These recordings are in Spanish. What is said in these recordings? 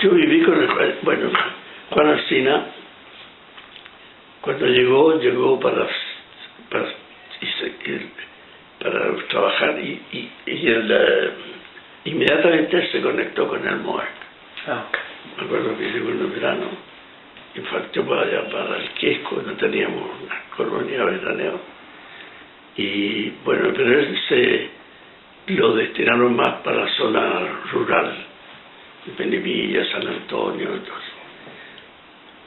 Yo viví con bueno, Juan Alsina, cuando llegó para trabajar y inmediatamente él se conectó con el MOAC. Me acuerdo que llegó en el verano y partió para allá, para el Quesco, no teníamos una colonia veraneo. Y bueno, pero él lo destinaron más para la zona rural, Penivilla, San Antonio. Entonces,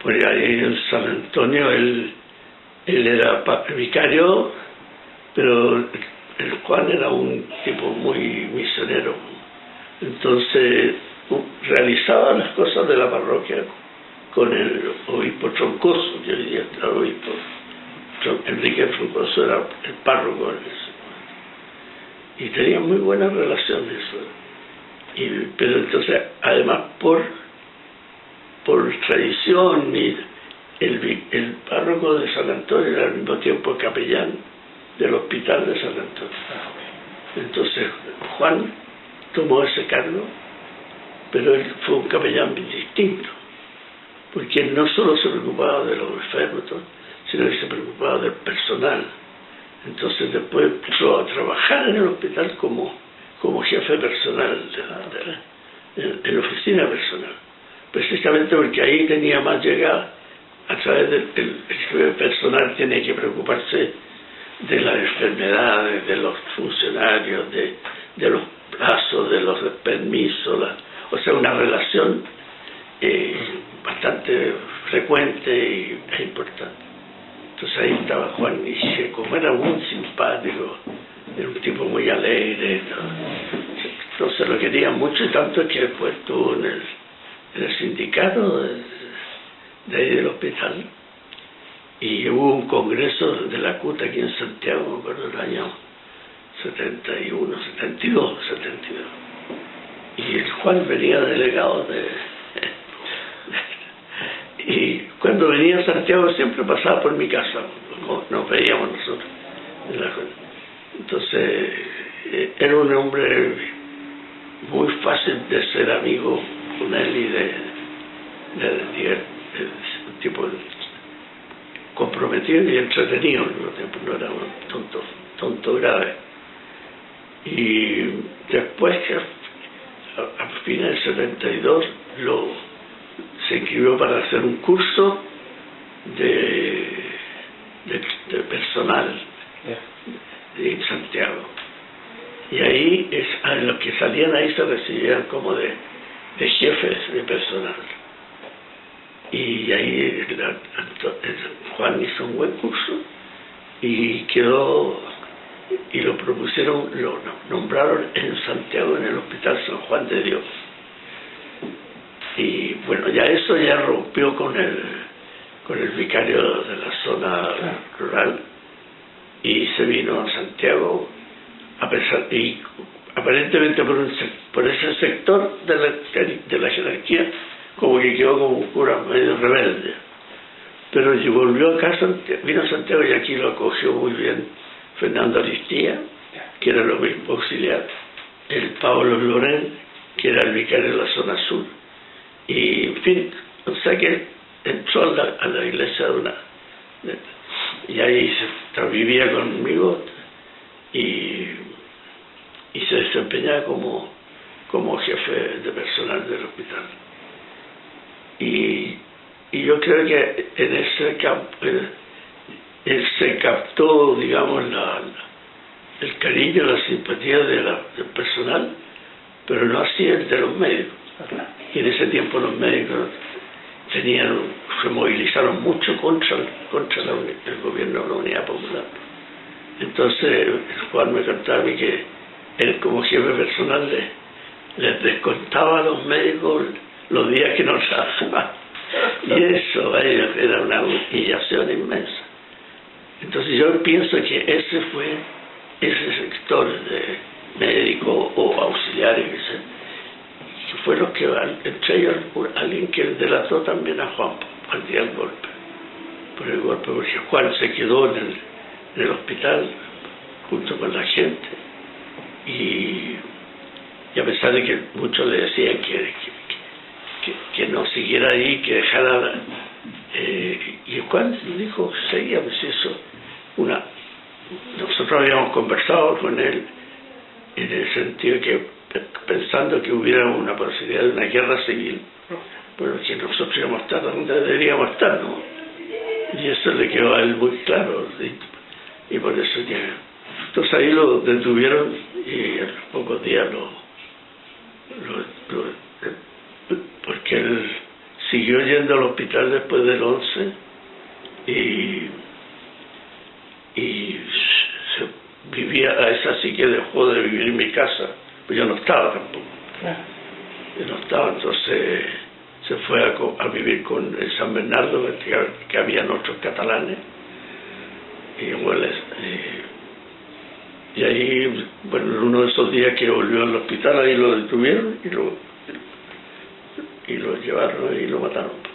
pues ahí en San Antonio él era vicario, pero el Juan era un tipo muy misionero. Entonces realizaba las cosas de la parroquia con el obispo Troncoso, que hoy día está el obispo. Enrique Troncoso era el párroco en ese momento. Y tenía muy buenas relaciones. Pero entonces, además por tradición, el párroco de San Antonio era al mismo tiempo capellán del hospital de San Antonio. Entonces Juan tomó ese cargo, pero él fue un capellán distinto, porque él no solo se preocupaba de los enfermos, sino que se preocupaba del personal. Entonces después empezó a trabajar en el hospital como jefe personal, en la oficina personal, precisamente porque ahí tenía más llegada. A través del jefe personal tenía que preocuparse de las enfermedades, de los funcionarios, de los plazos, de los permisos, o sea, una relación bastante frecuente e importante. Entonces ahí estaba Juan, y como era muy simpático, era un tipo muy alegre, entonces lo quería mucho, y tanto que después estuvo en el sindicato de ahí del hospital, y hubo un congreso de la CUT aquí en Santiago, me acuerdo, el año 71, 72, y el Juan venía delegado y cuando venía a Santiago siempre pasaba por mi casa, nos veíamos nosotros. Entonces era un hombre muy fácil de ser amigo con él, y un tipo comprometido y entretenido al mismo tiempo, no era un tonto grave. Y después, a fines del 72, se inscribió para hacer un curso de personal en Santiago, y ahí los que salían ahí se recibían como de jefes de personal, y ahí Juan hizo un buen curso y quedó, y lo propusieron, lo nombraron en Santiago en el Hospital San Juan de Dios. Y bueno, ya eso ya rompió con el vicario de la zona rural, y se vino a Santiago, y aparentemente por ese sector de la jerarquía, como que quedó como un cura medio rebelde. Pero si volvió acá, vino a Santiago, y aquí lo acogió muy bien Fernando Aristía, que era el obispo auxiliar, el Pablo Loren, que era el vicario de la zona sur, y en fin, o sea que entró a la iglesia y ahí vivía conmigo, y se desempeñaba como jefe de personal del hospital. Y yo creo que en ese campo él se captó, digamos, el cariño, la simpatía del personal, pero no así el de los médicos. Y en ese tiempo los médicos se movilizaron mucho contra el gobierno de la Unidad Popular. Entonces Juan me contaba a mí que él, como jefe personal, les descontaba a los médicos los días que no trabajaban, y eso era una humillación inmensa. Entonces yo pienso que ese sector de médicos o auxiliares que fue los que, entre ellos alguien que delató también a Juan al día del golpe, porque Juan se quedó en el hospital junto con la gente, y a pesar de que muchos le decían que no siguiera ahí, que dejara... y cuando dijo, seguíamos eso, nosotros habíamos conversado con él en el sentido que, pensando que hubiera una posibilidad de una guerra civil, pero que nosotros íbamos a estar donde deberíamos estar, ¿no? Y eso le quedó a él muy claro, y por eso ya... Entonces ahí lo detuvieron y a los pocos días porque él siguió yendo al hospital después del 11 y vivía, a esa sí que dejó de vivir en mi casa, pues yo no estaba tampoco. Yo no estaba, entonces se fue a vivir con el San Bernardo, que habían otros catalanes, y ahí, bueno, en uno de esos días que volvió al hospital, ahí lo detuvieron y lo llevaron y lo mataron.